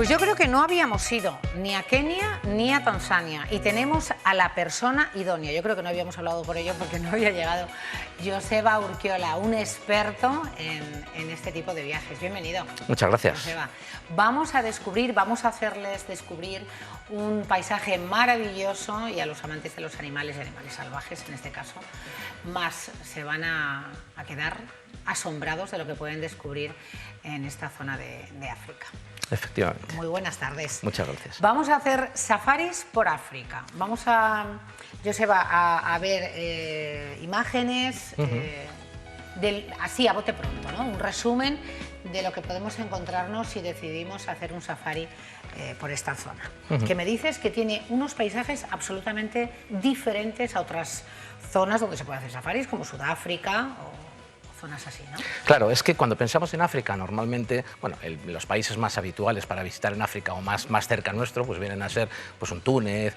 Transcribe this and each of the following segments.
Pues yo creo que no habíamos ido ni a Kenia ni a Tanzania y tenemos a la persona idónea. Yo creo que no habíamos hablado por ello porque no había llegado Joseba Urquiola, un experto en este tipo de viajes. Bienvenido. Muchas gracias. Joseba. Vamos a hacerles descubrir un paisaje maravilloso y a los amantes de los animales y animales salvajes, en este caso, más se van a quedar asombrados de lo que pueden descubrir en esta zona de África. Efectivamente. Muy buenas tardes. Muchas gracias. Vamos a hacer safaris por África. Vamos a, Joseba, a ver imágenes, así a bote pronto, ¿no? Un resumen de lo que podemos encontrarnos si decidimos hacer un safari por esta zona. Que me dices que tiene unos paisajes absolutamente diferentes a otras zonas donde se puede hacer safaris, como Sudáfrica o zonas así, ¿no? Claro, es que cuando pensamos en África, normalmente, bueno, los países más habituales para visitar en África o más cerca nuestro, pues vienen a ser pues un Túnez,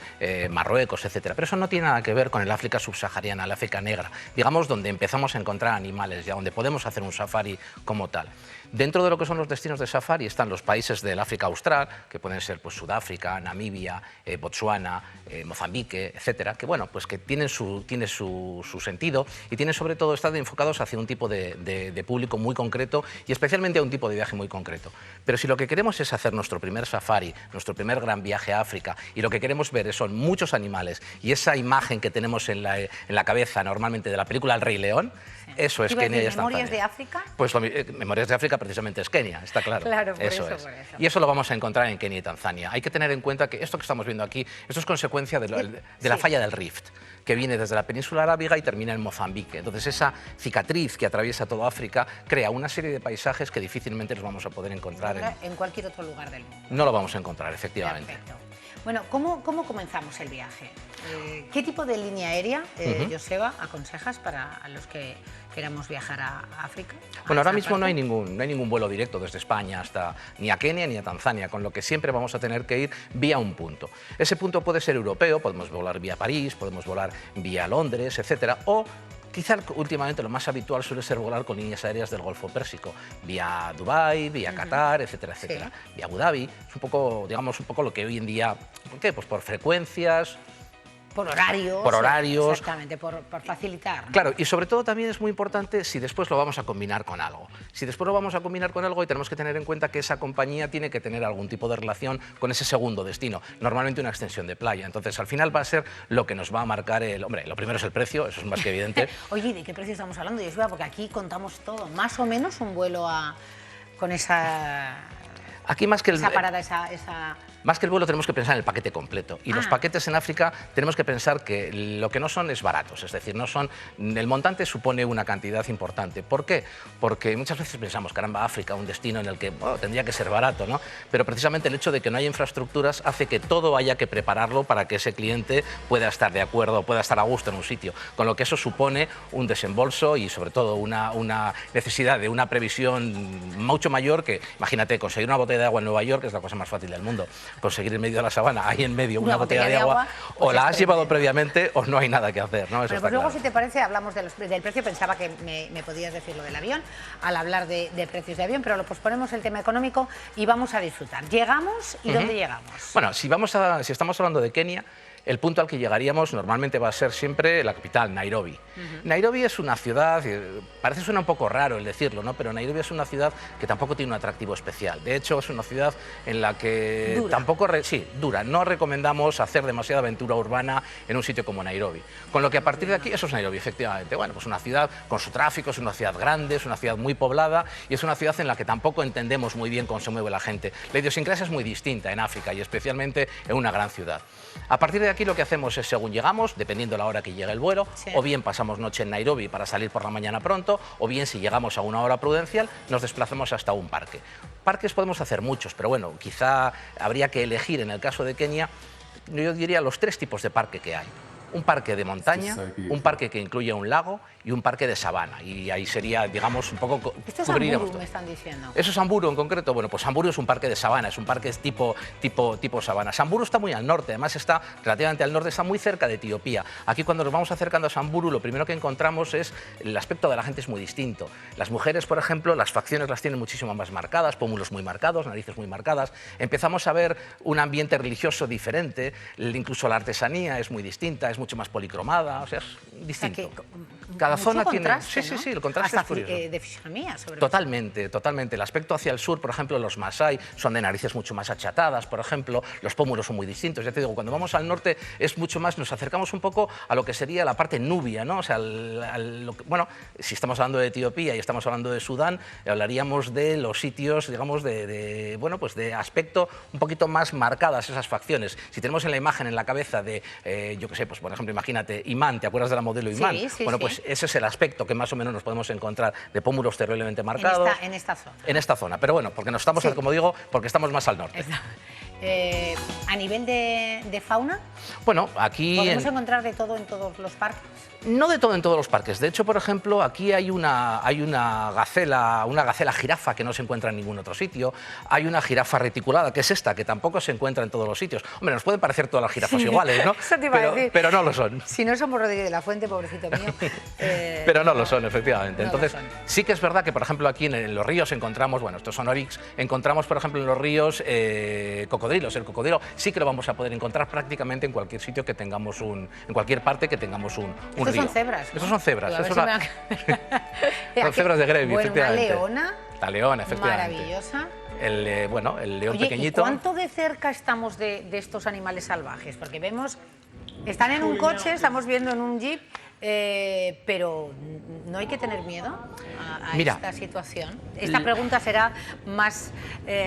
Marruecos, etcétera. Pero eso no tiene nada que ver con el África subsahariana, el África negra, digamos donde empezamos a encontrar animales, ya donde podemos hacer un safari como tal. Dentro de lo que son los destinos de safari están los países del África austral, que pueden ser pues Sudáfrica, Namibia, Botsuana, Mozambique, etcétera, que bueno, pues que tienen su sentido y tienen sobre todo están enfocados hacia un tipo de público muy concreto y especialmente a un tipo de viaje muy concreto. Pero si lo que queremos es hacer nuestro primer safari, nuestro primer gran viaje a África y lo que queremos ver son muchos animales y esa imagen que tenemos en la cabeza normalmente de la película El Rey León, eso es Kenia y Tanzania. ¿Memorias de África? Pues Memorias de África precisamente es Kenia, está claro. Claro, por eso eso, es. por eso. Y eso lo vamos a encontrar en Kenia y Tanzania. Hay que tener en cuenta que esto que estamos viendo aquí, esto es consecuencia de la falla del Rift, que viene desde la península arábiga y termina en Mozambique. Entonces esa cicatriz que atraviesa toda África crea una serie de paisajes que difícilmente los vamos a poder encontrar en cualquier otro lugar del mundo. No lo vamos a encontrar, efectivamente. Perfecto. Bueno, ¿cómo comenzamos el viaje? ¿Qué tipo de línea aérea, Joseba, aconsejas para los que queramos viajar a África? Bueno, ahora mismo no hay ningún vuelo directo desde España hasta ni a Kenia ni a Tanzania, con lo que siempre vamos a tener que ir vía un punto. Ese punto puede ser europeo, podemos volar vía París, podemos volar vía Londres, etcétera, o quizá últimamente lo más habitual suele ser volar con líneas aéreas del Golfo Pérsico, vía Dubái, vía Qatar, etcétera, etcétera, vía Abu Dhabi. Es un poco, digamos, un poco lo que hoy en día, ¿por qué? Pues por frecuencias. Por horarios. Por horarios. Exactamente, por facilitar, ¿no? Claro, y sobre todo también es muy importante si después lo vamos a combinar con algo. Si después lo vamos a combinar con algo, y tenemos que tener en cuenta que esa compañía tiene que tener algún tipo de relación con ese segundo destino, normalmente una extensión de playa. Entonces, al final va a ser lo que nos va a marcar Hombre, lo primero es el precio, eso es más que evidente. Oye, ¿de qué precio estamos hablando, Joseba? Porque aquí contamos todo, más o menos un vuelo con esa... Aquí más que esa parada, Más que el vuelo tenemos que pensar en el paquete completo. Y los paquetes en África tenemos que pensar que lo que no son es baratos, es decir, el montante supone una cantidad importante. ¿Por qué? Porque muchas veces pensamos, caramba, África, un destino en el que tendría que ser barato, ¿no? Pero precisamente el hecho de que no haya infraestructuras hace que todo haya que prepararlo para que ese cliente pueda estar de acuerdo, pueda estar a gusto en un sitio. Con lo que eso supone un desembolso y sobre todo una necesidad de una previsión mucho mayor que, imagínate, conseguir una botella de agua en Nueva York es la cosa más fácil del mundo. Conseguir en medio de la sabana, ahí en medio una botella de agua, o la has llevado previamente o no hay nada que hacer, ¿no? Eso bueno, está pues luego, claro. si te parece, hablamos del precio. Pensaba que me podías decir lo del avión al hablar de precios de avión, pero lo posponemos el tema económico y vamos a disfrutar. ¿Llegamos y dónde llegamos? Bueno, si estamos hablando de Kenia, el punto al que llegaríamos normalmente va a ser siempre la capital, Nairobi. Nairobi es una ciudad, suena un poco raro el decirlo, ¿no? Pero Nairobi es una ciudad que tampoco tiene un atractivo especial. De hecho, es una ciudad en la que dura. No recomendamos hacer demasiada aventura urbana en un sitio como Nairobi. Con lo que a partir de aquí, eso es Nairobi, efectivamente. Bueno, pues una ciudad con su tráfico, es una ciudad grande, es una ciudad muy poblada y es una ciudad en la que tampoco entendemos muy bien cómo se mueve la gente. La idiosincrasia es muy distinta en África y especialmente en una gran ciudad. A partir de aquí lo que hacemos es, según llegamos, dependiendo de la hora que llegue el vuelo, o bien pasamos noche en Nairobi para salir por la mañana pronto, o bien si llegamos a una hora prudencial, nos desplazamos hasta un parque. Parques podemos hacer muchos, pero bueno, quizá habría que elegir en el caso de Kenia, yo diría los 3 tipos de parque que hay. Un parque de montaña, un parque que incluye un lago y un parque de sabana. Y ahí sería, digamos, un poco... Esto es Samburu, me están diciendo. ¿Eso es Samburu en concreto? Bueno, pues Samburu es un parque de sabana, es un parque tipo sabana. Samburu está muy al norte, además está relativamente al norte, está muy cerca de Etiopía. Aquí cuando nos vamos acercando a Samburu, lo primero que encontramos es el aspecto de la gente es muy distinto. Las mujeres, por ejemplo, las facciones las tienen muchísimo más marcadas, pómulos muy marcados, narices muy marcadas. Empezamos a ver un ambiente religioso diferente, incluso la artesanía es muy distinta, es mucho más policromada, o sea, es distinto. O sea, cada zona tiene... contraste, Sí, ¿no? sí, sí, el contraste hasta es curioso. de fisonomía, sobre Totalmente, totalmente. El aspecto hacia el sur, por ejemplo, los masái son de narices mucho más achatadas, por ejemplo, los pómulos son muy distintos. Ya te digo, cuando vamos al norte es mucho más, nos acercamos un poco a lo que sería la parte nubia, ¿no? O sea, bueno, si estamos hablando de Etiopía y estamos hablando de Sudán, hablaríamos de los sitios, digamos, bueno, pues de aspecto un poquito más marcadas esas facciones. Si tenemos en la imagen en la cabeza de, yo qué sé, pues por ejemplo, imagínate Imán, ¿te acuerdas de la modelo Imán? Sí, sí, bueno, sí. pues ese es el aspecto que más o menos nos podemos encontrar de pómulos terriblemente marcados. En esta zona. En esta zona, pero bueno, porque nos estamos, Sí. como digo, porque estamos más al norte. A nivel de fauna, Bueno, aquí... ¿podemos encontrar de todo en todos los parques? No de todo en todos los parques. De hecho, por ejemplo, aquí hay una gacela jirafa que no se encuentra en ningún otro sitio. Hay una jirafa reticulada, que es esta, que tampoco se encuentra en todos los sitios. Hombre, nos pueden parecer todas las jirafas iguales, ¿no? Eso te iba a decir. Pero no lo son. Si no somos Rodríguez de la Fuente, pobrecito mío. Pero no lo son, efectivamente. No Entonces, lo son. sí que es verdad que, por ejemplo, aquí en los ríos encontramos, bueno, estos son oryx, encontramos, por ejemplo, en los ríos cocodrilos. El cocodrilo sí que lo vamos a poder encontrar prácticamente en cualquier sitio que tengamos en cualquier parte que tengamos un río. Estos son cebras, ¿no? Estos son cebras. Digo, a ver Eso si me va- son cebras de Grevy, bueno, efectivamente. una leona. La leona, efectivamente. Maravillosa. Bueno, el león Oye, pequeñito. ¿y cuánto de cerca estamos de estos animales salvajes? Porque vemos, están en un coche, estamos viendo en un jeep, pero no hay que tener miedo a Mira, esta situación. Esta pregunta será más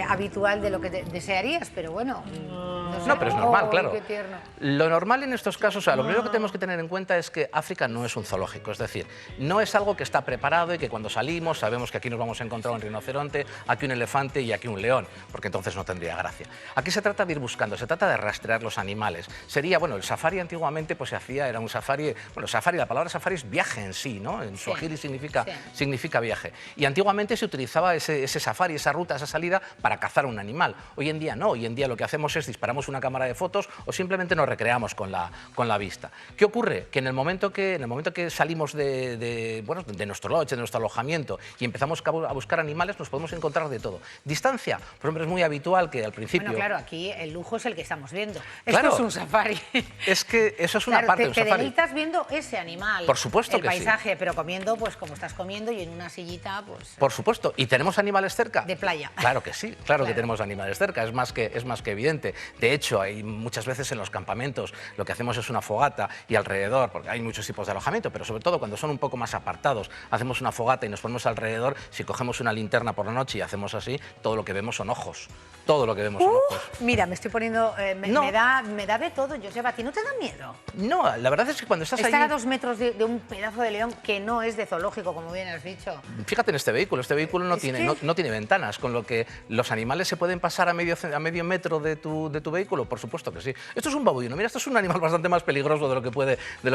habitual de lo que desearías, pero bueno, no sé. No, pero es normal, Oh, claro. qué tierno. Lo normal en estos casos, o sea, lo primero que tenemos que tener en cuenta es que África no es un zoológico, es decir, no es algo que está preparado y que cuando salimos sabemos que aquí nos vamos a encontrar un rinoceronte, aquí un elefante y aquí un león, porque entonces no tendría gracia. Aquí se trata de ir buscando, se trata de rastrear los animales. Sería, bueno, el safari antiguamente pues se hacía, era un safari, bueno, safari, la palabra safari es viaje en sí, ¿no? En suajili significa viaje. Y antiguamente se utilizaba ese safari, esa ruta, esa salida para cazar un animal. Hoy en día no, hoy en día lo que hacemos es disparamos una cámara de fotos o simplemente nos recreamos con la vista. ¿Qué ocurre? Que en el momento que salimos de nuestro lodge, de nuestro alojamiento y empezamos a buscar animales, nos podemos encontrar de todo. Distancia, por ejemplo, es muy habitual que al principio... Bueno, claro, aquí el lujo es el que estamos viendo. Claro. Esto es un safari. Es que eso es una Claro, parte de un te safari. deleitas viendo ese animal. Por supuesto el que sí. paisaje, pero comiendo pues como estás comiendo y en una sillita pues Por supuesto. ¿Y tenemos animales cerca? de playa. Claro que sí, claro que tenemos animales cerca, es más que evidente. De hecho, hay muchas veces en los campamentos lo que hacemos es una fogata y alrededor, porque hay muchos tipos de alojamiento, pero sobre todo cuando son un poco más apartados, hacemos una fogata y nos ponemos alrededor, si cogemos una linterna por la noche y hacemos así, todo lo que vemos son ojos. Todo lo que vemos son ojos. Mira, me estoy poniendo... No. me da de todo, Joseba. ¿A ti no te da miedo? No, la verdad es que cuando estás Estar ahí... a 2 metros de un pedazo de león que no es de zoológico, como bien has dicho. Fíjate en este vehículo no Es tiene, que- no tiene ventanas, con lo que los animales se pueden pasar a medio metro de tu vehículo, por supuesto que sí. Esto es un babuino, mira, esto es un animal bastante más peligroso de lo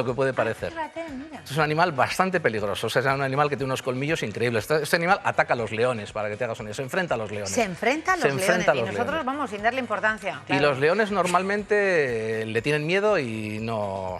que puede parecer. Fíjate, mira. Esto es un animal bastante peligroso, o sea, es un animal que tiene unos colmillos increíbles. Este animal ataca a los leones, para que te hagas una idea, se enfrenta a los leones. Se enfrenta a los Se enfrenta a leones y los nosotros leones. vamos sin darle importancia. Y los leones normalmente le tienen miedo y no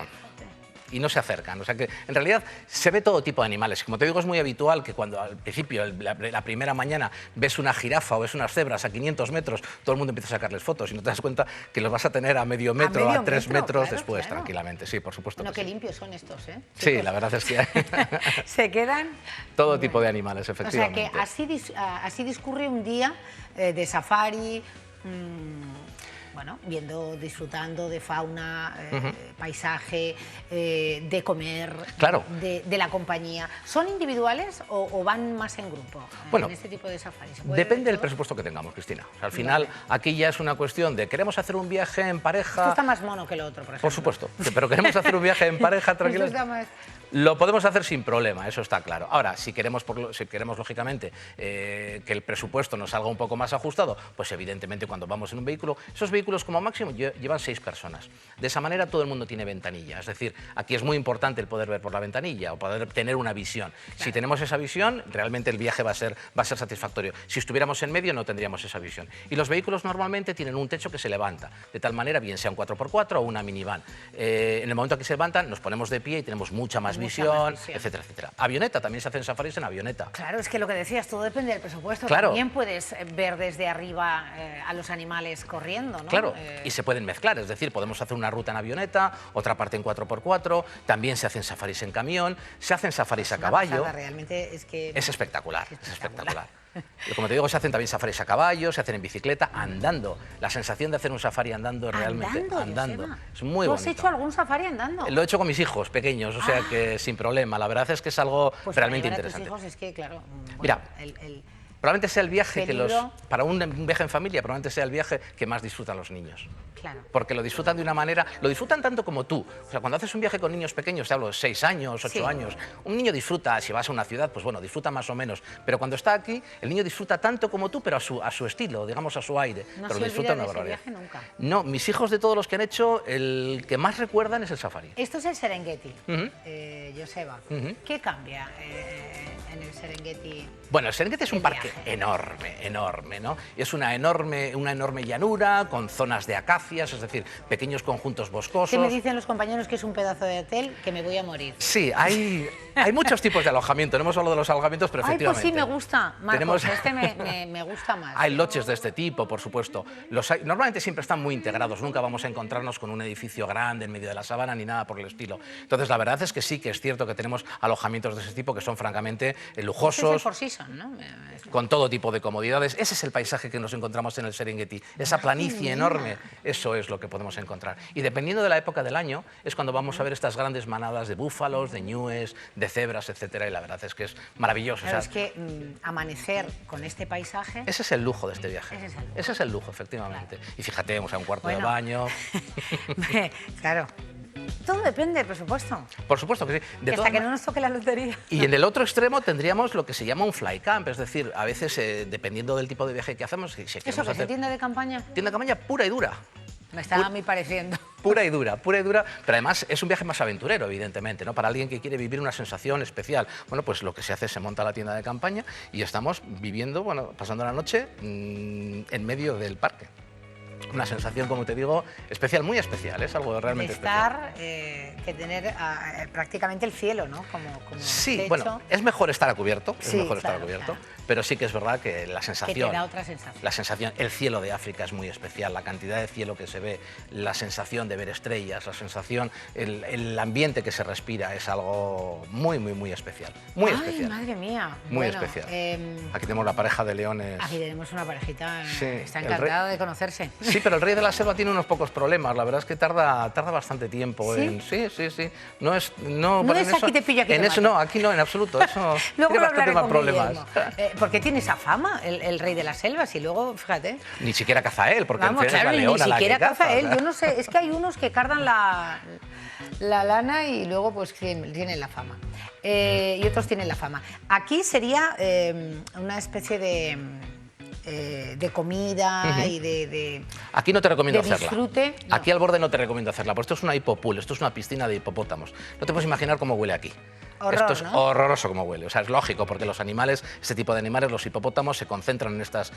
se acercan. O sea que en realidad se ve todo tipo de animales. Como te digo, es muy habitual que cuando al principio, la primera mañana, ves una jirafa o ves unas cebras a 500 metros, todo el mundo empieza a sacarles fotos y no te das cuenta que los vas a tener a medio metro, a 3 metros claro, después, claro. tranquilamente. Sí, por supuesto. Bueno, que qué sí. limpios son estos, ¿eh? Sí, Chicos. la verdad es que hay Se quedan... todo tipo de animales, O sea efectivamente. que así discurre un día de safari, bueno, disfrutando de fauna, paisaje, de comer, Claro. de la compañía. ¿Son individuales o van más en grupo Bueno, en este tipo de safari? ¿Se puede Depende ver del todo? presupuesto que tengamos, Cristina. O sea, al final, aquí ya es una cuestión de queremos hacer un viaje en pareja... Esto está más mono que lo otro, por ejemplo. Por supuesto, pero queremos hacer un viaje en pareja, tranquilos. Esto está más... Lo podemos hacer sin problema, eso está claro. Ahora, si queremos lógicamente, que el presupuesto nos salga un poco más ajustado, pues evidentemente cuando vamos en un vehículo, esos vehículos como máximo llevan 6 personas. De esa manera todo el mundo tiene ventanilla, es decir, aquí es muy importante el poder ver por la ventanilla o poder tener una visión. Claro. Si tenemos esa visión, realmente el viaje va a ser satisfactorio. Si estuviéramos en medio no tendríamos esa visión. Y los vehículos normalmente tienen un techo que se levanta, de tal manera, bien sea un 4x4 o una minivan. En el momento que se levantan, nos ponemos de pie y tenemos mucha más visión, etcétera, etcétera. Avioneta, también se hacen safaris en avioneta. Claro, es que lo que decías, todo depende del presupuesto. Claro. También puedes ver desde arriba a los animales corriendo, ¿no? Claro, y se pueden mezclar, es decir, podemos hacer una ruta en avioneta, otra parte en 4x4, también se hacen safaris en camión, se hacen safaris a caballo. Pasada, realmente es que... Es espectacular, es espectacular. Como te digo, se hacen también safaris a caballo, se hacen en bicicleta, andando. La sensación de hacer un safari andando es realmente andando. Es muy bonito. ¿Tú has hecho algún safari andando? Lo he hecho con mis hijos pequeños, o sea que sin problema. La verdad es que es algo realmente interesante. Tus hijos es que, claro, bueno, mira, probablemente sea el viaje para un viaje en familia, probablemente sea el viaje que más disfrutan los niños. Claro. Porque lo disfrutan de una manera, lo disfrutan tanto como tú. O sea, cuando haces un viaje con niños pequeños, te hablo de 6 años, 8 años, un niño disfruta, si vas a una ciudad, pues bueno, disfruta más o menos. Pero cuando está aquí, el niño disfruta tanto como tú, pero a su estilo, digamos a su aire. No pero se lo disfruta olvida una de ese barbaridad. viaje nunca. No, mis hijos de todos los que han hecho, el que más recuerdan es el safari. Esto es el Serengeti, Joseba. ¿Qué cambia en el Serengeti? Bueno, el Serengeti es un parque enorme, ¿no? Es una enorme llanura con zonas de acacias, es decir, pequeños conjuntos boscosos. ¿Qué me dicen los compañeros que es un pedazo de hotel que me voy a morir? Sí, hay muchos tipos de alojamiento. No hemos hablado de los alojamientos, pero efectivamente. Ay, pues sí, me gusta, Marcos, este me gusta más. Hay lodges de este tipo, por supuesto. Normalmente siempre están muy integrados, nunca vamos a encontrarnos con un edificio grande en medio de la sabana ni nada por el estilo. Entonces, la verdad es que sí que es cierto que tenemos alojamientos de ese tipo que son francamente lujosos. Este es el Four Seasons, ¿no? Con todo tipo de comodidades. Ese es el paisaje que nos encontramos en el Serengeti. Esa planicie enorme, eso es lo que podemos encontrar. Y dependiendo de la época del año, es cuando vamos a ver estas grandes manadas de búfalos, de ñúes, de cebras, etcétera. Y la verdad es que es maravilloso. Claro, es que amanecer con este paisaje... Ese es el lujo de este viaje. Ese es el lujo, efectivamente. Claro. Y fíjate, o sea, un cuarto de baño... Claro. Todo depende del presupuesto. Por supuesto que sí. Hasta que no nos toque la lotería. Y en el otro extremo tendríamos lo que se llama un fly camp, es decir, a veces, dependiendo del tipo de viaje que hacemos... ¿Eso que es tienda de campaña? Tienda de campaña pura y dura. Me estaba a mí pareciendo. Pura y dura, pero además es un viaje más aventurero, evidentemente, ¿no? Para alguien que quiere vivir una sensación especial. Bueno, pues lo que se hace es se monta la tienda de campaña y estamos viviendo, bueno, pasando la noche en medio del parque. Una sensación, como te digo, especial, muy especial, es algo realmente especial. Que tener prácticamente el cielo, ¿no? Como sí, techo. Bueno, es mejor estar a cubierto, Claro. Pero sí que es verdad que la sensación... Que te da otra sensación. La sensación, el cielo de África es muy especial, la cantidad de cielo que se ve, la sensación de ver estrellas, la sensación, el ambiente que se respira es algo muy especial, muy especial. Madre mía. Muy especial. Aquí tenemos la pareja de leones. Aquí tenemos una parejita, sí, está encantada de conocerse. Sí, pero el rey de la selva tiene unos pocos problemas, la verdad es que tarda bastante tiempo. ¿Sí? Sí. No es aquí te pillo, aquí en te eso mato. No, aquí no, en absoluto. Eso luego tiene hablaré más problemas. ¿Por qué tiene esa fama, el rey de las selvas? Y luego, fíjate... Ni siquiera caza él, porque vamos, claro, es la leona ni siquiera la que caza él. ¿verdad? Yo no sé, es que hay unos que cargan la lana y luego pues tienen la fama. Y otros tienen la fama. Aquí sería una especie de comida y de aquí no te recomiendo hacerla. Disfrute. No. Aquí al borde no te recomiendo hacerla, porque esto es una hipopool, esto es una piscina de hipopótamos. No te puedes imaginar cómo huele aquí. Esto es horroroso como huele, o sea, es lógico, porque los animales, este tipo de animales, los hipopótamos, se concentran en estas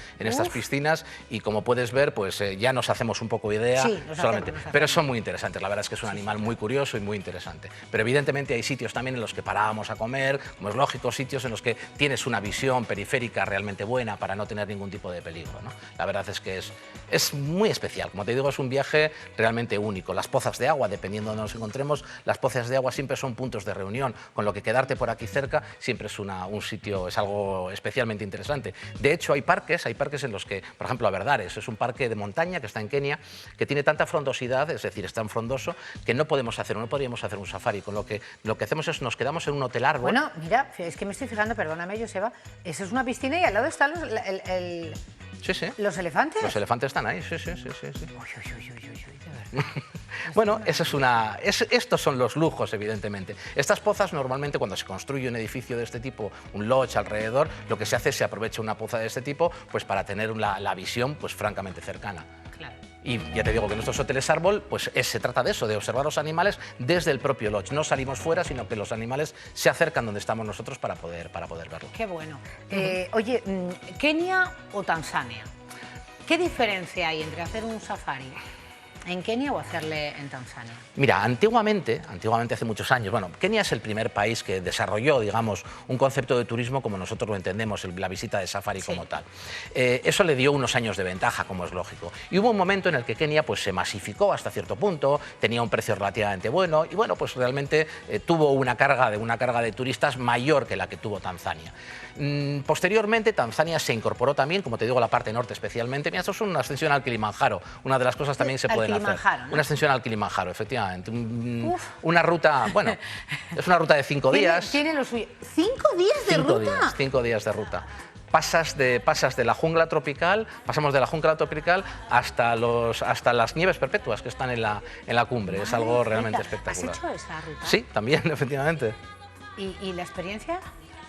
piscinas y como puedes ver, pues ya nos hacemos un poco idea, solamente. Pero son muy interesantes, la verdad es que es un animal muy curioso y muy interesante. Pero evidentemente hay sitios también en los que parábamos a comer, como es lógico, sitios en los que tienes una visión periférica realmente buena para no tener ningún tipo de peligro, ¿no? La verdad es que es muy especial, como te digo, es un viaje realmente único. Las pozas de agua, dependiendo de donde nos encontremos, las pozas de agua siempre son puntos de reunión, con lo que quedarte por aquí cerca siempre es un sitio, es algo especialmente interesante. De hecho, hay parques en los que, por ejemplo, Aberdares es un parque de montaña que está en Kenia, que tiene tanta frondosidad, es decir, es tan frondoso, que no podríamos hacer un safari, con lo que hacemos es nos quedamos en un hotel árbol. Bueno, mira, es que me estoy fijando, perdóname, Joseba, eso es una piscina y al lado están Sí. ¿Los elefantes? Los elefantes están ahí, sí. Uy, de verdad. Bueno, estos son los lujos, evidentemente. Estas pozas, normalmente, cuando se construye un edificio de este tipo, un lodge alrededor, lo que se hace es se aprovecha una poza de este tipo pues para tener la visión pues francamente cercana. Claro. Y ya te digo que en nuestros hoteles árbol pues se trata de eso, de observar los animales desde el propio lodge. No salimos fuera, sino que los animales se acercan donde estamos nosotros para poder verlos. Qué bueno. Oye, ¿Kenia o Tanzania? ¿Qué diferencia hay entre hacer un safari en Kenia o hacerle en Tanzania? Mira, antiguamente hace muchos años, bueno, Kenia es el primer país que desarrolló, digamos, un concepto de turismo como nosotros lo entendemos, la visita de safari como tal. Eso le dio unos años de ventaja, como es lógico. Y hubo un momento en el que Kenia pues, se masificó hasta cierto punto, tenía un precio relativamente bueno y bueno, pues realmente tuvo una carga de turistas mayor que la que tuvo Tanzania. Posteriormente, Tanzania se incorporó también, como te digo, la parte norte especialmente. Mira, esto es una ascensión al Kilimanjaro, una de las cosas también se pueden hacer. ¿No? Una ascensión al Kilimanjaro, efectivamente. Una ruta, bueno, es una ruta de 5 días. ¿Tiene lo suyo? ¿5 días de ruta? 5 días de ruta. Pasas de la jungla tropical, pasamos de la jungla tropical hasta las nieves perpetuas que están en la cumbre. Es algo realmente espectacular. ¿Has hecho esa ruta? Sí, también, efectivamente. ¿Y la experiencia?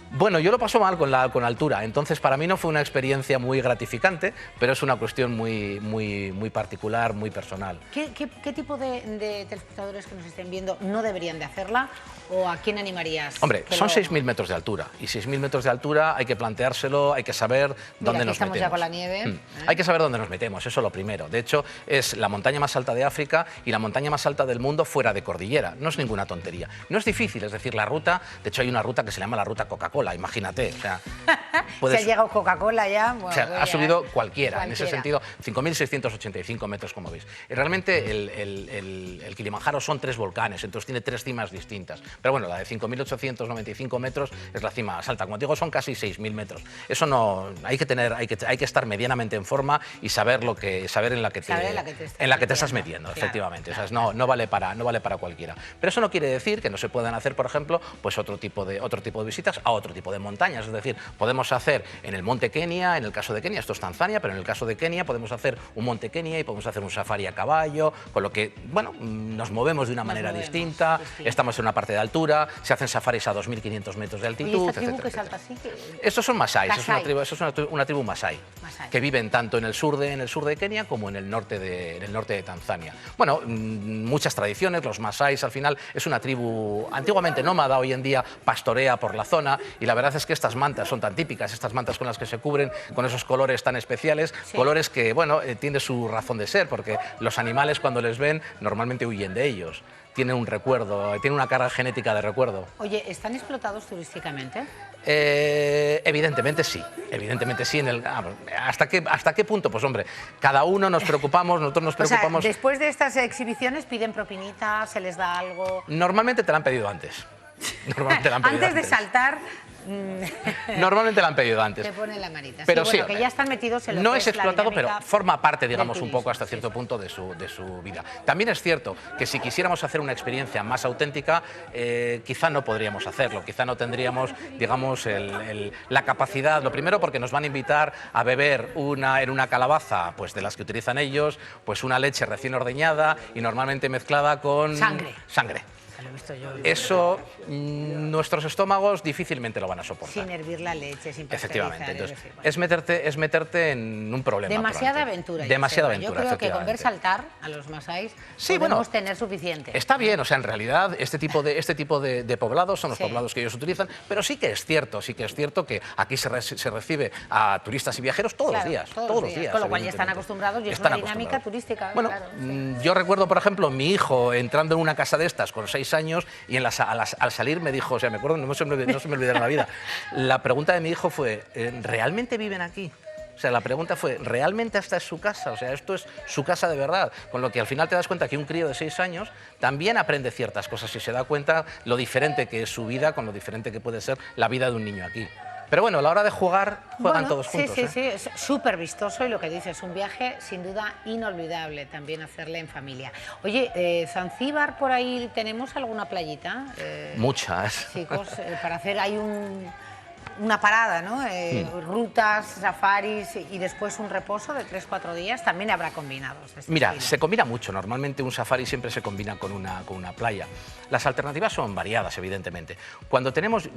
Bueno, yo lo paso mal con la altura, entonces para mí no fue una experiencia muy gratificante, pero es una cuestión muy particular, muy personal. ¿Qué tipo de telespectadores que nos estén viendo no deberían de hacerla o a quién animarías? Hombre, son 6.000 metros de altura y 6.000 metros de altura hay que planteárselo, hay que saber dónde nos metemos. Estamos ya con la nieve. Hay que saber dónde nos metemos, eso es lo primero. De hecho, es la montaña más alta de África y la montaña más alta del mundo fuera de cordillera. No es ninguna tontería. No es difícil, es decir, la ruta, de hecho hay una ruta que se llama la ruta Coca-Cola, imagínate. O sea, se ha llegado Coca-Cola ya. Bueno, o sea, ha subido cualquiera, en ese sentido, 5.685 metros, como veis. Y realmente el Kilimanjaro son 3 volcanes, entonces tiene 3 cimas distintas. Pero bueno, la de 5.895 metros es la cima más alta. Como te digo, son casi 6.000 metros. Eso no, hay que estar medianamente en forma y saber en la que te estás metiendo, claro, efectivamente. Claro. O sea, no vale para cualquiera. Pero eso no quiere decir que no se puedan hacer, por ejemplo, pues otro tipo de visitas a otro tipo de montañas. Es decir, podemos hacer en el monte Kenia, en el caso de Kenia, esto es Tanzania, pero en el caso de Kenia podemos hacer un monte Kenia y podemos hacer un safari a caballo, con lo que, bueno, nos movemos de una manera distinta, estamos en una parte de altura, se hacen safaris a 2.500 metros de altitud, ¿Y esta tribu que salta así? Estos son masáis, es una tribu masái, que viven tanto en el sur de Kenia como en el norte de Tanzania. Bueno, muchas tradiciones, los masáis al final es una tribu antiguamente nómada, hoy en día pastorea por la zona y la verdad es que estas mantas son tan típicas, estas mantas con las que se cubren, con esos colores tan especiales, colores que, bueno, tiene su razón de ser, porque los animales cuando les ven normalmente huyen de ellos. Tienen un recuerdo, tiene una carga genética de recuerdo. Oye, ¿están explotados turísticamente? Evidentemente sí, ¿hasta qué punto? Pues hombre, cada uno nos preocupamos, nosotros nos preocupamos... O sea, después de estas exhibiciones piden propinita, se les da algo... Normalmente te la han pedido antes. Antes de saltar... Normalmente la han pedido antes. Te ponen la manita. Pero sí, bueno, que ya están metidos en lo no que es explotado, pero forma parte, digamos, un poco hasta turismo, cierto punto de su vida. También es cierto que si quisiéramos hacer una experiencia más auténtica, quizá no podríamos hacerlo, quizá no tendríamos, digamos, la capacidad. Lo primero porque nos van a invitar a beber en una calabaza, pues de las que utilizan ellos, pues una leche recién ordeñada y normalmente mezclada con sangre. Eso nuestros estómagos difícilmente lo van a soportar. Sin hervir la leche, sin pasteurizar. Efectivamente. Entonces, es meterte en un problema. Demasiada aventura. Demasiada aventura, yo creo que con ver saltar a los masáis podemos tener suficiente. Está bien, o sea, en realidad este tipo de poblados son los poblados que ellos utilizan, pero sí que es cierto que aquí se recibe a turistas y viajeros todos los días. Con lo cual ya están acostumbrados y es una dinámica turística. Bueno, yo recuerdo, por ejemplo, mi hijo entrando en una casa de estas con 6 años y al salir me dijo, o sea, me acuerdo, no se me olvidará en la vida, la pregunta de mi hijo fue, ¿realmente viven aquí? O sea, la pregunta fue, ¿realmente esta es su casa? O sea, esto es su casa de verdad. Con lo que al final te das cuenta que un crío de 6 años también aprende ciertas cosas y se da cuenta lo diferente que es su vida con lo diferente que puede ser la vida de un niño aquí. Pero bueno, a la hora de juegan todos juntos. Sí, es súper vistoso y lo que dices, un viaje sin duda inolvidable también hacerle en familia. Oye, Zanzíbar, por ahí, ¿tenemos alguna playita? Muchas. Chicos, para hacer hay una parada, ¿no? Rutas, safaris y después un reposo de 3-4 días, también habrá combinados de este Mira, estilo. se combina mucho. Normalmente un safari siempre se combina con una playa. Las alternativas son variadas, evidentemente. Cuando tenemos...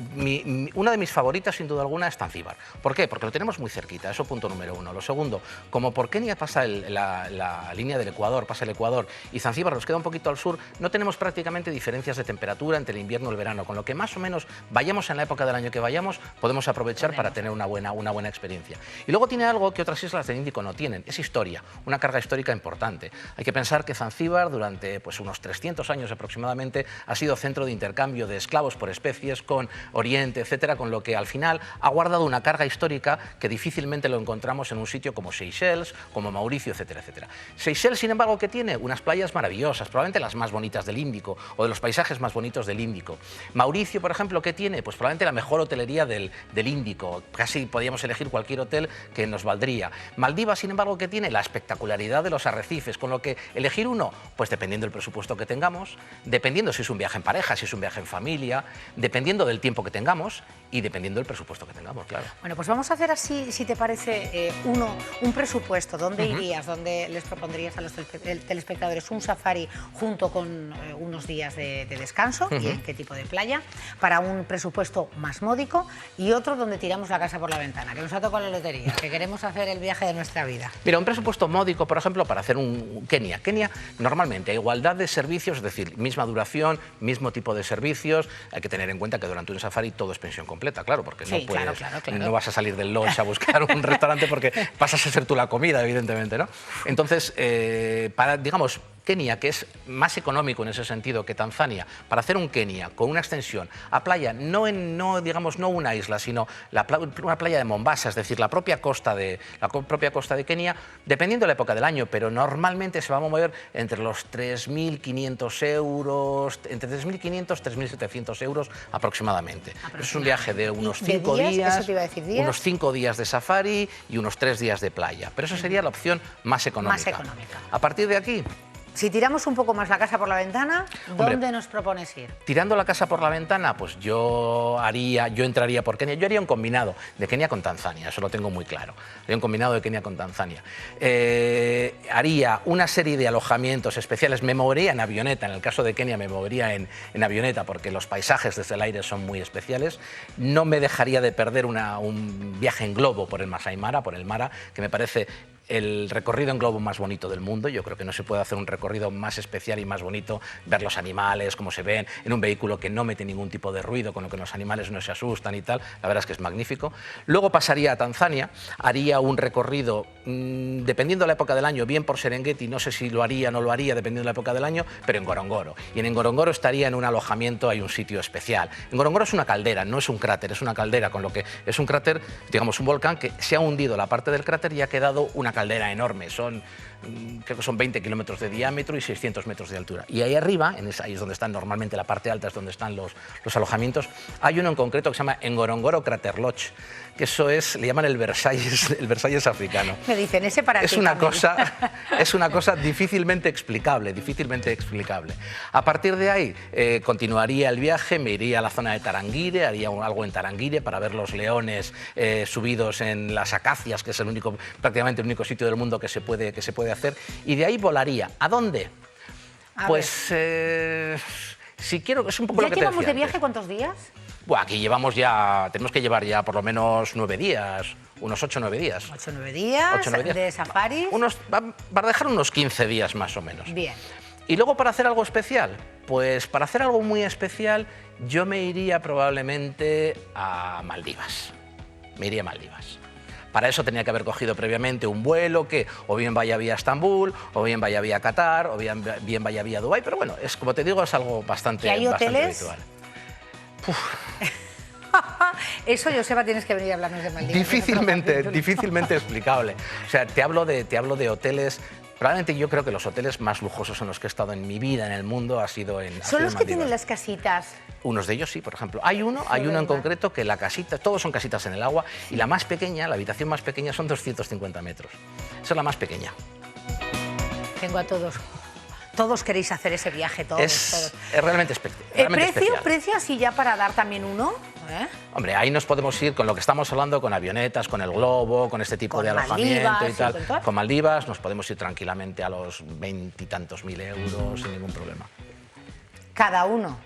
una de mis favoritas, sin duda alguna, es Zanzíbar. ¿Por qué? Porque lo tenemos muy cerquita, eso punto número uno. Lo segundo, como por Kenia pasa la línea del Ecuador, pasa el Ecuador, y Zanzíbar nos queda un poquito al sur, no tenemos prácticamente diferencias de temperatura entre el invierno y el verano, con lo que más o menos vayamos en la época del año que vayamos, podemos aprovechar para tener una buena experiencia. Y luego tiene algo que otras islas del Índico no tienen, es historia, una carga histórica importante. Hay que pensar que Zanzíbar durante pues, unos 300 años aproximadamente ha sido centro de intercambio de esclavos por especies con Oriente, etcétera, con lo que al final ha guardado una carga histórica que difícilmente lo encontramos en un sitio como Seychelles, como Mauricio, etcétera, etcétera. Seychelles, sin embargo, que tiene unas playas maravillosas, probablemente las más bonitas del Índico o de los paisajes más bonitos del Índico. Mauricio, por ejemplo, ¿qué tiene? Pues probablemente la mejor hotelería del Índico, casi podríamos elegir cualquier hotel que nos valdría. Maldivas, sin embargo, ¿qué tiene? La espectacularidad de los arrecifes, con lo que elegir uno, pues dependiendo del presupuesto que tengamos, dependiendo si es un viaje en pareja, si es un viaje en familia, dependiendo del tiempo que tengamos y dependiendo del presupuesto que tengamos, claro. Bueno, pues vamos a hacer así, si te parece, un presupuesto. ¿Dónde irías? ¿Dónde les propondrías a los telespectadores un safari junto con unos días de descanso? ¿Y en qué tipo de playa? Para un presupuesto más módico, y otro donde tiramos la casa por la ventana, que nos ha tocado la lotería, que queremos hacer el viaje de nuestra vida. Mira, un presupuesto módico, por ejemplo, para hacer un Kenia. Kenia, normalmente, a igualdad de servicios, es decir, misma duración, mismo tipo de servicios. Hay que tener en cuenta que durante un safari todo es pensión completa, claro, porque Sí, no puedes, claro. no vas a salir del lodge a buscar un restaurante porque pasas a ser tú la comida, evidentemente, ¿no? Entonces, para, digamos, Kenia, que es más económico en ese sentido que Tanzania, para hacer un Kenia con una extensión a playa, no una isla, sino una playa de Mombasa, es decir, la propia costa de Kenia, dependiendo de la época del año, pero normalmente se va a mover entre los 3.500 euros, entre 3.500 y 3.700 euros aproximadamente. Es un viaje de unos 5 días, eso te iba a decir, días, unos 5 días de safari y unos 3 días de playa, pero esa sería la opción más económica. Más económica. A partir de aquí, si tiramos un poco más la casa por la ventana, ¿dónde Hombre, nos propones ir? tirando la casa por la ventana, pues yo entraría por Kenia. Yo haría un combinado de Kenia con Tanzania, eso lo tengo muy claro. Haría un combinado de Kenia con Tanzania. Haría una serie de alojamientos especiales. Me movería en avioneta, en el caso de Kenia me movería en avioneta porque los paisajes desde el aire son muy especiales. No me dejaría de perder un viaje en globo por el Masai Mara, por el Mara, que me parece el recorrido en globo más bonito del mundo. Yo creo que no se puede hacer un recorrido más especial y más bonito, ver los animales, cómo se ven, en un vehículo que no mete ningún tipo de ruido, con lo que los animales no se asustan y tal. La verdad es que es magnífico. Luego pasaría a Tanzania, haría un recorrido, dependiendo de la época del año, bien por Serengeti, no sé si lo haría o no lo haría, dependiendo de la época del año, pero en Ngorongoro. Y en Ngorongoro estaría en un alojamiento, hay un sitio especial. Ngorongoro es una caldera, no es un cráter, es una caldera, con lo que es un cráter, digamos un volcán que se ha hundido la parte del cráter y ha quedado una caldera enorme, creo que son 20 kilómetros de diámetro y 600 metros de altura. Y ahí arriba, ahí es donde están normalmente la parte alta, es donde están los alojamientos, hay uno en concreto que se llama Ngorongoro Crater Lodge, que eso es, le llaman el Versalles africano. Me dicen, ese para es ti una también. Es una cosa difícilmente explicable. A partir de ahí continuaría el viaje, me iría a la zona de Tarangire, haría algo en Tarangire para ver los leones subidos en las acacias, que es prácticamente el único sitio del mundo que se puede hacer, y de ahí volaría. ¿A dónde? Pues si quiero, es un poco lo que te decía ¿Ya llevamos de viaje antes. cuántos días? Bueno, aquí tenemos que llevar ya por lo menos 9 días, unos 8 o 9 días. 8 o 9 días, 8 o 9 días. de safaris. Para dejar unos 15 días más o menos. Bien. Y luego para hacer algo especial, pues para hacer algo muy especial yo me iría probablemente a Maldivas. Me iría a Maldivas. Para eso tenía que haber cogido previamente un vuelo que o bien vaya vía Estambul, o bien vaya vía Qatar, o bien vaya vía Dubái, pero bueno, como te digo, es algo bastante, ¿Y hay hoteles? habitual. Eso, Joseba, tienes que venir a hablarnos de Maldivas. Difícilmente explicable. O sea, te hablo de hoteles. Probablemente yo creo que los hoteles más lujosos en los que he estado en mi vida en el mundo ha sido en ¿Son los que Maldivas. tienen las casitas? Unos de ellos sí, por ejemplo. Hay uno en concreto que la casita, todos son casitas en el agua, y la más pequeña, la habitación más pequeña son 250 metros. Esa es la más pequeña. Tengo a todos todos queréis hacer ese viaje, todos. Es realmente, especial. ¿Precio así ya para dar también uno? Hombre, ahí nos podemos ir con lo que estamos hablando, con avionetas, con el globo, con este tipo de alojamiento y tal. Con Maldivas nos podemos ir tranquilamente a los 20 y tantos mil euros sin ningún problema. Cada uno.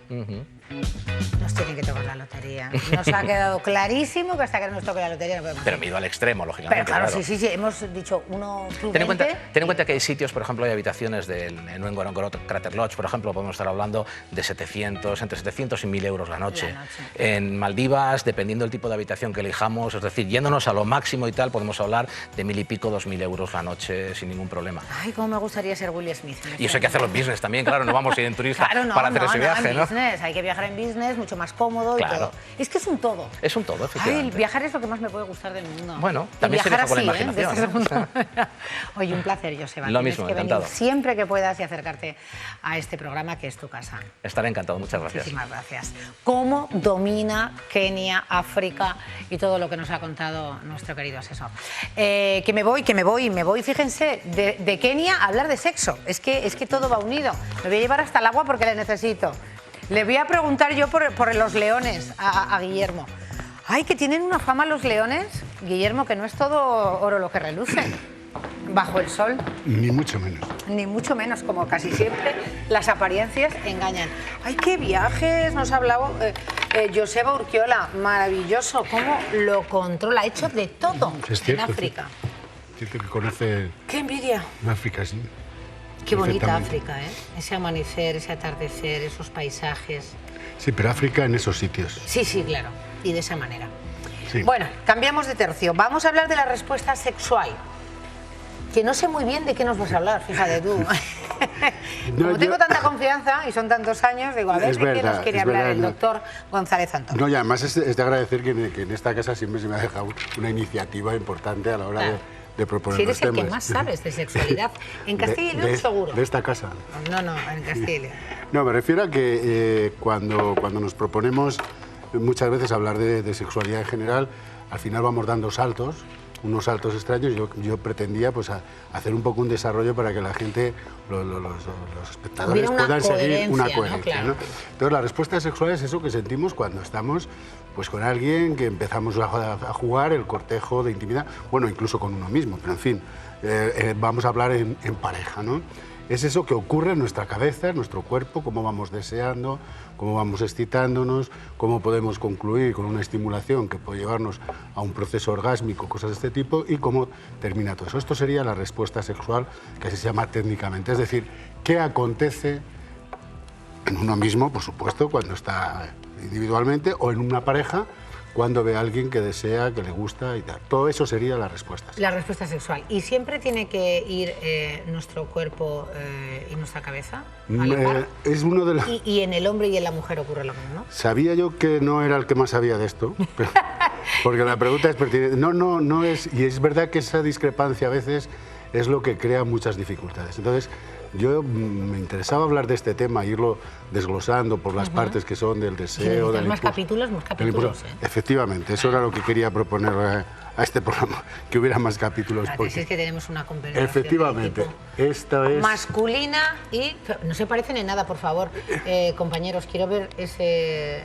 Nos tiene que tocar la lotería. Nos ha quedado clarísimo que hasta que no nos toque la lotería no podemos ir. Pero me he ido al extremo, lógicamente. Pero claro, sí, hemos dicho uno prudente. Ten en cuenta que hay sitios, por ejemplo, hay habitaciones en Ngorongoro Crater Lodge, por ejemplo, podemos estar hablando de entre 700 y 1000 euros la noche. En Maldivas, dependiendo del tipo de habitación que elijamos, es decir, yéndonos a lo máximo y tal, podemos hablar de 1000 y pico, 2000 euros la noche sin ningún problema. Ay, cómo me gustaría ser Will Smith. Y eso hay que hacerlo en business también, claro, no vamos a ir en turista para hacer ese viaje, en business. Hay que viajar en business, mucho más cómodo y todo. Es que es un todo. Es un todo, efectivamente. Ay, viajar es lo que más me puede gustar del mundo. Bueno, también se viaja con la imaginación. Oye, un placer, Joseba. Lo mismo, encantado. Venir siempre que puedas y acercarte a este programa que es tu casa. Estaré encantado, muchas gracias. Muchísimas gracias. ¿Cómo domina Kenia, África y todo lo que nos ha contado nuestro querido asesor? Que me voy, fíjense, de Kenia a hablar de sexo. Es que todo va unido. Me voy a llevar hasta el agua porque le necesito. Le voy a preguntar yo por los leones a Guillermo. Ay, que tienen una fama los leones, Guillermo, que no es todo oro lo que reluce bajo el sol. Ni mucho menos. Ni mucho menos, como casi siempre las apariencias engañan. ¡Ay, qué viajes! Nos ha hablado Joseba Urquiola, maravilloso, cómo lo controla, ha hecho de todo en África. Cierto que conoce... ¡Qué envidia! África, sí. Qué bonita África, ¿eh? Ese amanecer, ese atardecer, esos paisajes. Sí, pero África en esos sitios. Sí, sí, claro. Y de esa manera. Sí. Bueno, cambiamos de tercio. Vamos a hablar de la respuesta sexual. Que no sé muy bien de qué nos vas a hablar, fíjate tú. Como tengo tanta confianza y son tantos años, digo, a ver de qué nos quiere hablar el doctor González Antón. No, y además es de agradecer que en esta casa siempre se me ha dejado una iniciativa importante a la hora de proponer los temas. Si eres el que más sabes de sexualidad. En Castilla y León seguro. De esta casa. No, en Castilla y León. No, me refiero a que cuando nos proponemos muchas veces hablar de sexualidad en general, al final vamos dando saltos, unos saltos extraños. Yo pretendía pues hacer un poco un desarrollo para que la gente, los espectadores puedan seguir una coherencia, ¿no? Claro. Entonces la respuesta sexual es eso que sentimos cuando estamos pues con alguien, que empezamos a jugar el cortejo de intimidad, bueno, incluso con uno mismo, pero en fin, vamos a hablar en pareja, ¿no? Es eso que ocurre en nuestra cabeza, en nuestro cuerpo, cómo vamos deseando, cómo vamos excitándonos, cómo podemos concluir con una estimulación que puede llevarnos a un proceso orgásmico, cosas de este tipo, y cómo termina todo eso. Esto sería la respuesta sexual, que así se llama técnicamente, es decir, qué acontece en uno mismo, por supuesto, cuando está individualmente, o en una pareja, cuando ve a alguien que desea, que le gusta y tal. Todo eso sería la respuesta sexual. La respuesta sexual. ¿Y siempre tiene que ir nuestro cuerpo y nuestra cabeza a la par? Es uno de ¿Y en el hombre y en la mujer ocurre lo mismo, no? Sabía yo que no era el que más sabía de esto, pero, porque la pregunta es pertinente. No es... Y es verdad que esa discrepancia a veces es lo que crea muchas dificultades. Entonces, yo me interesaba hablar de este tema, irlo desglosando por las partes que son del deseo, del más capítulos, Efectivamente, eso era lo que quería proponer a este programa, que hubiera más capítulos. Porque es que tenemos una conversación. Efectivamente, esta es... masculina y... No se parecen en nada, por favor, compañeros, quiero ver esas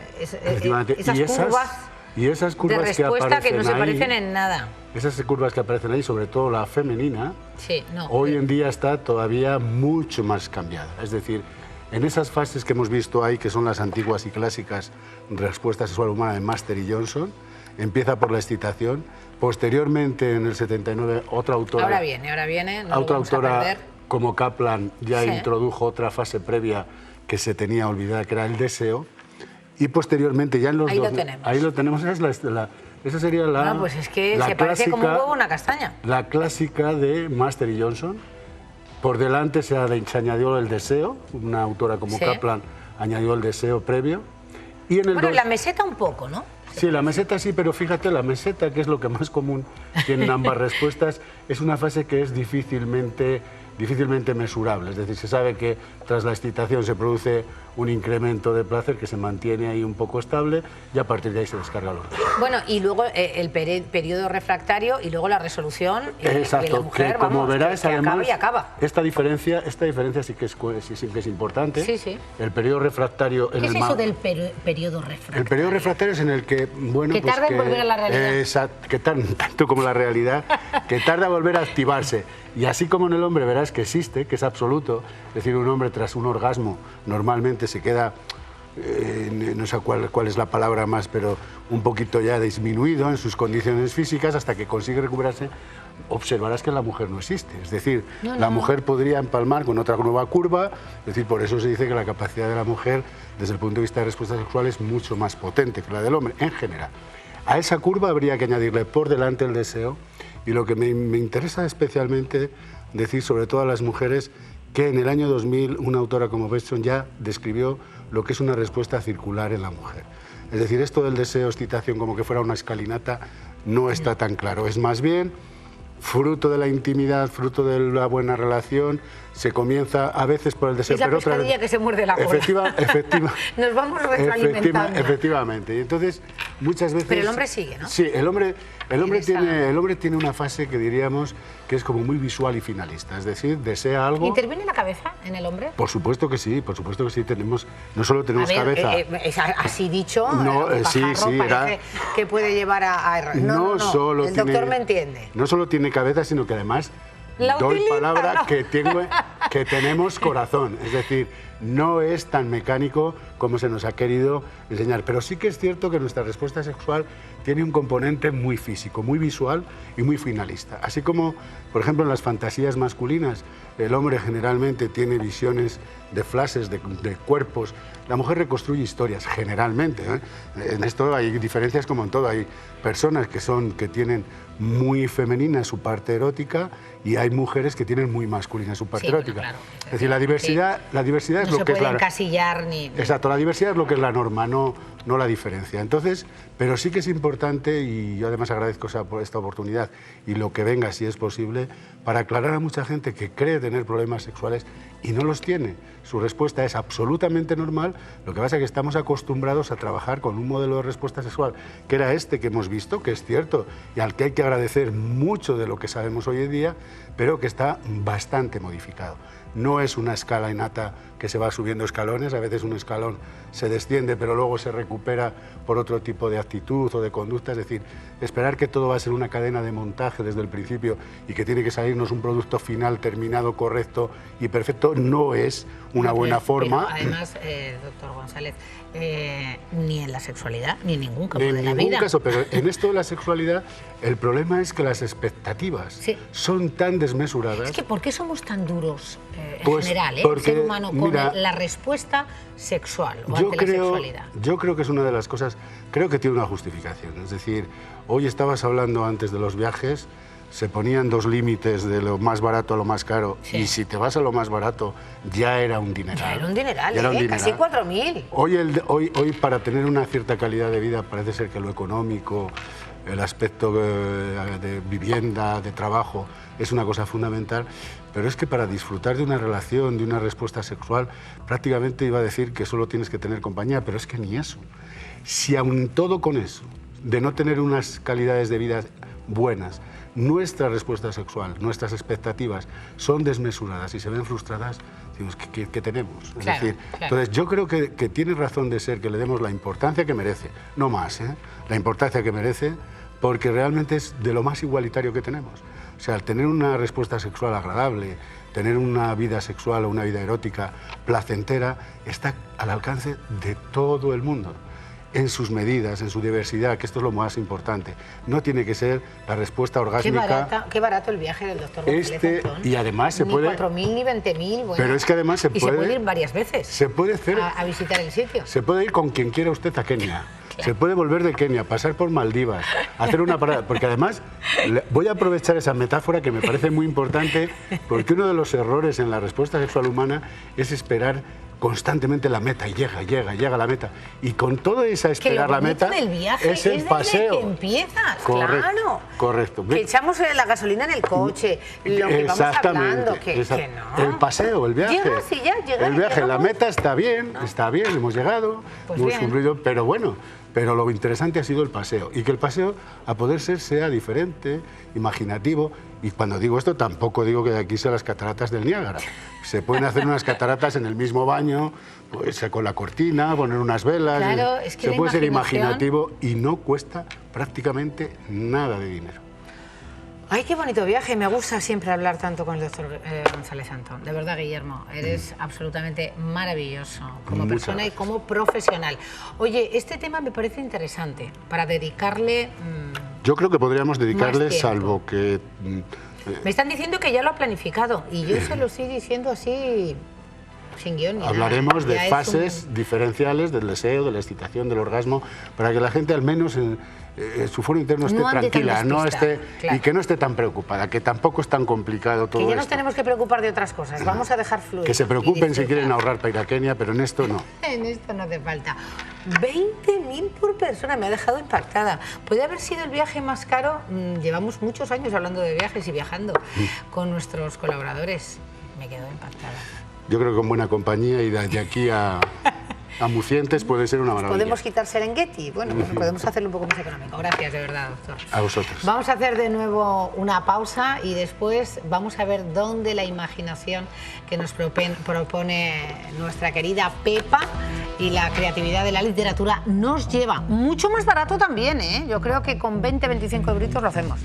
curvas... Y esas curvas de respuesta que no se parecen ahí, en nada. Esas curvas que aparecen ahí, sobre todo la femenina, hoy en día está todavía mucho más cambiada. Es decir, en esas fases que hemos visto ahí, que son las antiguas y clásicas respuesta sexual humana de Master y Johnson, empieza por la excitación. Posteriormente, en el 79, otra autora... Ahora viene, no otra lo vamos autora a perder. Como Kaplan ya introdujo otra fase previa que se tenía olvidada, que era el deseo. Y posteriormente, ya en los ahí lo tenemos. Ahí lo tenemos, esa sería la... No, pues es que se clásica, parece como un huevo a una castaña. La clásica de Master y Johnson. Por delante se añadió el deseo, una autora como Kaplan añadió el deseo previo. Y en el la meseta un poco, ¿no? Sí, la meseta sí, pero fíjate, la meseta, que es lo que más común tienen ambas respuestas, es una fase que es difícilmente difícilmente mesurable. Es decir, se sabe que tras la excitación se produce un incremento de placer que se mantiene ahí un poco estable y a partir de ahí se descarga los orgasmos. Bueno, y luego el periodo refractario y luego la resolución. Exacto, y la mujer, que como verás, que además, acaba y acaba. esta diferencia sí que es importante. Sí, sí. El periodo refractario... ¿Qué es eso del periodo refractario? El periodo refractario es en el que, bueno, que pues tarda en volver a la realidad. Exacto, que tanto como la realidad, que tarda en volver a activarse. Y así como en el hombre verás que existe, que es absoluto, es decir, un hombre tras un orgasmo normalmente se queda, no sé cuál es la palabra más, pero un poquito ya disminuido en sus condiciones físicas hasta que consigue recuperarse. Observarás que en la mujer no existe, es decir, la mujer podría empalmar con otra nueva curva, es decir, por eso se dice que la capacidad de la mujer desde el punto de vista de respuesta sexual es mucho más potente que la del hombre en general. A esa curva habría que añadirle por delante el deseo, y lo que me interesa especialmente decir sobre todo a las mujeres, que en el año 2000 una autora como Besson ya describió lo que es una respuesta circular en la mujer. Es decir, esto del deseo, excitación, como que fuera una escalinata, no está tan claro. Es más bien fruto de la intimidad, fruto de la buena relación, se comienza a veces por el deseo. Es la pescadilla que se muerde la cola. Nos vamos retroalimentando. Efectivamente. Y entonces, muchas veces... Pero el hombre sigue, ¿no? Sí, el hombre tiene una fase que diríamos que es como muy visual y finalista, es decir, desea algo... ¿Interviene la cabeza en el hombre? Por supuesto que sí, tenemos, no solo tenemos cabeza... así dicho, no, sí, parece que puede llevar a... No, el doctor me entiende. No solo tiene cabeza, sino que además doy palabra que tenemos corazón, es decir, no es tan mecánico como se nos ha querido enseñar, pero sí que es cierto que nuestra respuesta sexual tiene un componente muy físico, muy visual y muy finalista. Así como, por ejemplo, en las fantasías masculinas, el hombre generalmente tiene visiones de flashes, de cuerpos, la mujer reconstruye historias, generalmente, ¿eh? En esto hay diferencias como en todo, hay personas que tienen muy femenina su parte erótica y hay mujeres que tienen muy masculina su parte erótica. Claro, es decir, la diversidad es lo que es la... encasillar ni... Exacto, la diversidad es lo que es la norma, no la diferencia. Entonces, pero sí que es importante, y yo además agradezco por esta oportunidad y lo que venga si es posible, para aclarar a mucha gente que cree tener problemas sexuales y no los tiene. Su respuesta es absolutamente normal, lo que pasa es que estamos acostumbrados a trabajar con un modelo de respuesta sexual, que era este que hemos visto, que es cierto, y al que hay que agradecer mucho de lo que sabemos hoy en día, pero que está bastante modificado. No es una escala innata que se va subiendo escalones, a veces un escalón se desciende pero luego se recupera por otro tipo de actitud o de conducta, es decir, esperar que todo va a ser una cadena de montaje desde el principio y que tiene que salirnos un producto final terminado, correcto y perfecto, no es una buena forma. Pero además, doctor González, ni en la sexualidad ni en ningún campo de la vida. En ningún caso, pero en esto de la sexualidad el problema es que las expectativas son tan desmesuradas. Es que ¿por qué somos tan duros en pues general, el ser humano, con la respuesta sexual o ante la sexualidad? Yo creo que es una de las cosas, creo que tiene una justificación. Es decir, hoy estabas hablando antes de los viajes, se ponían dos límites de lo más barato a lo más caro, y si te vas a lo más barato ya era un dineral. Ya era un dineral, casi 4.000. Hoy para tener una cierta calidad de vida parece ser que lo económico, el aspecto de vivienda, de trabajo, es una cosa fundamental, pero es que para disfrutar de una relación, de una respuesta sexual, prácticamente iba a decir que solo tienes que tener compañía, pero es que ni eso. Si aun todo con eso, de no tener unas calidades de vida buenas, nuestra respuesta sexual, nuestras expectativas son desmesuradas y se ven frustradas, decimos, ¿qué tenemos? Es decir, entonces yo creo que tiene razón de ser que le demos la importancia que merece, no más, la importancia que merece, porque realmente es de lo más igualitario que tenemos. O sea, al tener una respuesta sexual agradable, tener una vida sexual o una vida erótica placentera, está al alcance de todo el mundo, en sus medidas, en su diversidad, que esto es lo más importante. No tiene que ser la respuesta orgásmica. Qué barato el viaje del doctor González Antón. Y además se puede... Ni 4.000 ni 20.000, bueno. Pero es que además se puede ir varias veces. Se puede hacer... A visitar el sitio. Se puede ir con quien quiera usted a Kenia. Se puede volver de Kenia, pasar por Maldivas, hacer una parada, porque además voy a aprovechar esa metáfora que me parece muy importante, porque uno de los errores en la respuesta sexual humana es esperar constantemente la meta, y llega la meta. Y con toda esa esperar la meta, del viaje es el paseo. Desde que empiezas, Correcto, claro. correcto. Que echamos la gasolina en el coche, lo que vamos hablando, que no. El paseo, el viaje. Llegas y ya, el viaje, llegamos. la meta está bien, hemos llegado, Pues hemos bien. cumplido, pero bueno. Pero lo interesante ha sido el paseo, y que el paseo, a poder ser, sea diferente, imaginativo. Y cuando digo esto, tampoco digo que de aquí sean las cataratas del Niágara. Se pueden hacer unas cataratas en el mismo baño, pues, con la cortina, poner unas velas. Claro, es que se la puede ser imaginación... imaginativo y no cuesta prácticamente nada de dinero. Ay, qué bonito viaje. Me gusta siempre hablar tanto con el doctor González Antón. De verdad, Guillermo, eres absolutamente maravilloso como Muchas persona y gracias. como profesional. Oye, este tema me parece interesante para dedicarle... Yo creo que podríamos dedicarle, Más tiempo. salvo que... Me están diciendo que ya lo ha planificado y yo se lo estoy diciendo así, sin guión ni nada. hablaremos de Ya es fases diferenciales del deseo, de la excitación, del orgasmo, para que la gente al menos en su foro interno esté No ande tan tranquila, no despistada, esté, claro. y que no esté tan preocupada, que tampoco es tan complicado todo Que ya esto. nos tenemos que preocupar de otras cosas. Vamos a dejar fluir. Que se y preocupen si disfrutar. quieren ahorrar para ir a Kenia, pero en esto no. En esto no hace falta. 20.000 por persona, me ha dejado impactada. Puede haber sido el viaje más caro. Llevamos muchos años hablando de viajes y viajando con nuestros colaboradores. Me quedo impactada. Yo creo que con buena compañía y de aquí a Mucientes puede ser una maravilla. ¿Podemos quitar Serengeti? Bueno, pues podemos hacerlo un poco más económico. Gracias, de verdad, doctor. A vosotros. Vamos a hacer de nuevo una pausa y después vamos a ver dónde la imaginación que nos propone nuestra querida Pepa y la creatividad de la literatura nos lleva. Mucho más barato también, ¿eh? Yo creo que con 20-25 euritos lo hacemos.